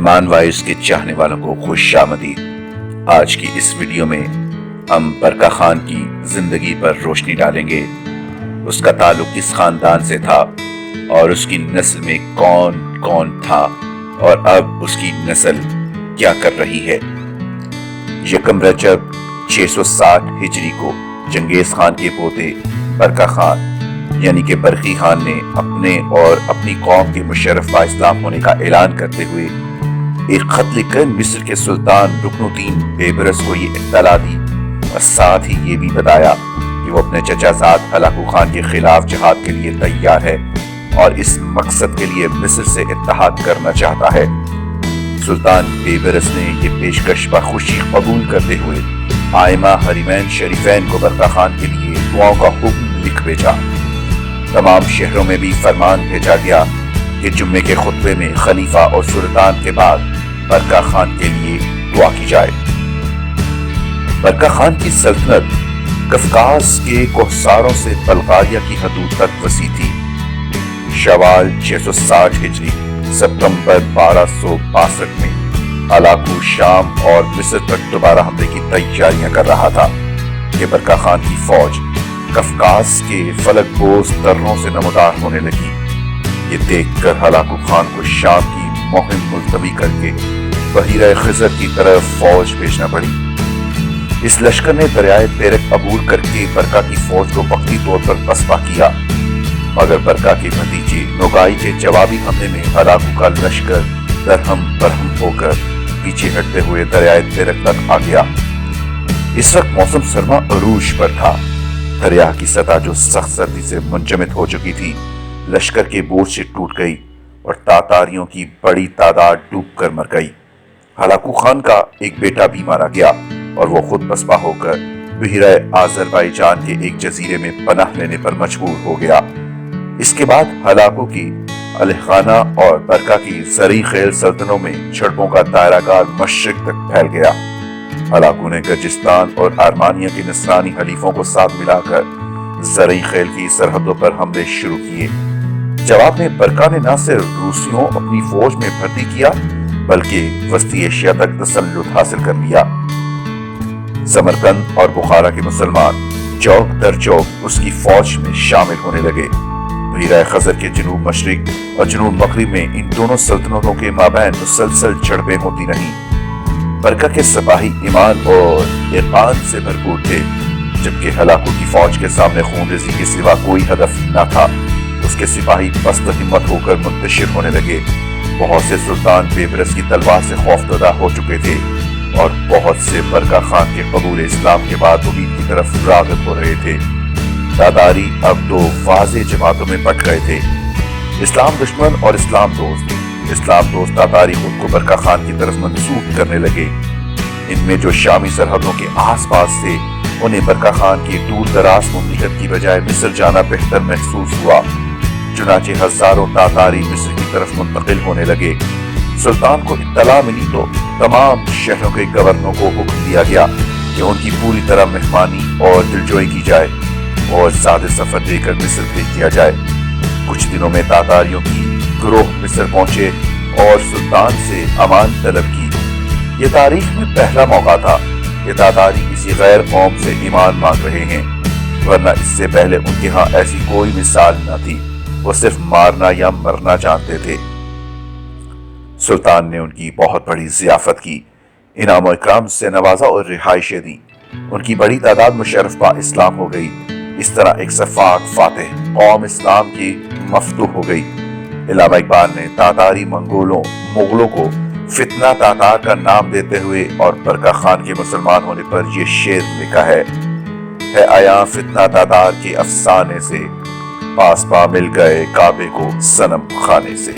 مہمان وائز کے چاہنے والوں کو خوش آمدید۔ آج کی اس ویڈیو میں ہم برکا خان کی زندگی پر روشنی ڈالیں گے۔ اس کا تعلق کس خاندان سے تھا اور اس کی نسل میں کون کون تھا اور اب اس کی نسل کیا کر رہی ہے۔ یکم رجب 660 ہجری کو چنگیز خان کے پوتے برکا خان یعنی کہ برقی خان نے اپنے اور اپنی قوم کے مشرف با اسلام ہونے کا اعلان کرتے ہوئے ایک خط لکھ کر مصر کے سلطان رکن الدین بیبرس کو یہ اطلاع دی اور ساتھ ہی یہ بھی بتایا کہ وہ اپنے چچا زاد ہلاکو خان کے خلاف جہاد کے لیے تیار ہے اور اس مقصد کے لیے مصر سے اتحاد کرنا چاہتا ہے۔ سلطان بیبرس نے یہ پیشکش بخوشی قبول کرتے ہوئے آئمہ حرمین شریفین کو برکا خان کے لیے دعاؤں کا حکم لکھ بھیجا۔ تمام شہروں میں بھی فرمان بھیجا گیا کہ جمعے کے خطبے میں خلیفہ اور سلطان کے بعد برکا خان کے لیے دعا کی جائے۔ برکا خان کی سلطنت قفقاز کے کوہساروں سے بلغاریہ کی حدود تک وسیع تھی۔ شوال 660 ہجری ستمبر 1262 میں ہلاکو شام اور مصر پر دوبارہ حملے کی تیاریاں کر رہا تھا کہ برکا خان کی فوج قفقاز کے فلک بوز دروں سے نمودار ہونے لگی۔ یہ دیکھ کر ہلاکو خان کو شام کی مہم ملتوی کر کے بحیرہ خزر کی طرف فوج بھیجنا پڑی۔ اس لشکر نے دریائے پیرک عبور کر کے برکا کی فوج کو وقتی طور پر پسپا کیا، مگر برکا کے بھتیجے نوگائی کے جوابی حملے میں ہلاکو کا لشکر درہم برہم ہو کر پیچھے ہٹتے ہوئے دریائے پیرک تک آ گیا۔ اس وقت موسم سرما عروج پر تھا۔ دریا کی سطح جو سخت سردی سے منجمد ہو چکی تھی لشکر کے بوجھ سے ٹوٹ گئی اور تاتاریوں کی بڑی تعداد ڈوب کر مر گئی۔ ہلاکو خان کا ایک بیٹا بھی مارا گیا اور وہ خود پسپا ہو کر بحیرہ آذربائیجان کے ایک جزیرے میں پناہ لینے پر مجبور ہو گیا۔ اس کے بعد ہلاکو کی الخانہ اور برکا کی زرعی خیل سلطنتوں میں جھڑپوں کا دائرہ کار مشرق تک پھیل گیا۔ ہلاکو نے گرجستان اور آرمانیہ کے نصرانی حلیفوں کو ساتھ ملا کر زرعی خیل کی سرحدوں پر حملے شروع کیے۔ جواب میں برکا نے نہ صرف روسیوں اپنی فوج میں بھرتی کیا بلکہ وسطی ایشیا تک تسلط حاصل کر لیا۔ سمرقند اور بخارا کے مسلمان چوک در چوک اس کی فوج میں شامل ہونے لگے۔ بحیرہ خزر کے جنوب مشرق اور جنوب مغرب میں ان دونوں سلطنتوں کے مابین مسلسل جھڑپیں ہوتی رہیں۔ برکا کے سپاہی ایمان اور ایقان سے بھرپور تھے، جبکہ ہلاکو کی فوج کے سامنے خون ریزی کے سوا کوئی ہدف نہ تھا۔ اس کے سپاہی پست ہمت ہو کر منتشر ہونے لگے۔ بہت سے سلطان بیبرس کی تلوار سے خوف زدہ ہو چکے تھے اور بہت سے برکا خان کے قبول اسلام کے بعد امید کی طرف راغب ہو رہے تھے۔ تاتاری اب دو واضح جماعتوں میں بٹ گئے تھے، اسلام دشمن اور اسلام دوست۔ اسلام دوست تاتاری خود کو برکا خان کی طرف منسوب کرنے لگے۔ ان میں جو شامی سرحدوں کے آس پاس تھے انہیں برکا خان کی دور دراز مملکت کی بجائے مصر جانا بہتر محسوس ہوا، چنانچہ ہزاروں تاتاری مصر کی طرف منتقل ہونے لگے۔ سلطان کو اطلاع ملی تو تمام شہروں کے گورنروں کو حکم دیا گیا کہ ان کی پوری طرح مہمانی اور دلجوئی کی جائے اور زیادہ سفر دے کر مصر بھیج دیا جائے۔ کچھ دنوں میں تاتاریوں کی گروہ مصر پہنچے اور سلطان سے امان طلب کی۔ یہ تاریخ میں پہلا موقع تھا کہ تاتاری کسی غیر قوم سے ایمان مانگ رہے ہیں، ورنہ اس سے پہلے ان کے ہاں ایسی کوئی مثال نہ تھی۔ وہ صرف مارنا یا مرنا جانتے تھے۔ سلطان نے ان کی بہت بڑی ضیافت کی، انعام و اکرام سے نوازا اور رہائشیں دی۔ ان کی بڑی تعداد مشرف با اسلام ہو گئی۔ اس طرح ایک سفاک فاتح قوم اسلام کی مفتوح ہو گئی۔ علامہ اقبال نے تاتاری مغلوں کو فتنہ تاتار کا نام دیتے ہوئے اور برکا خان کے مسلمان ہونے پر یہ شعر لکھا ہے آیا فتنہ تاتار کے افسانے سے، پاس پا مل گئے کعبے کو صنم خانے سے۔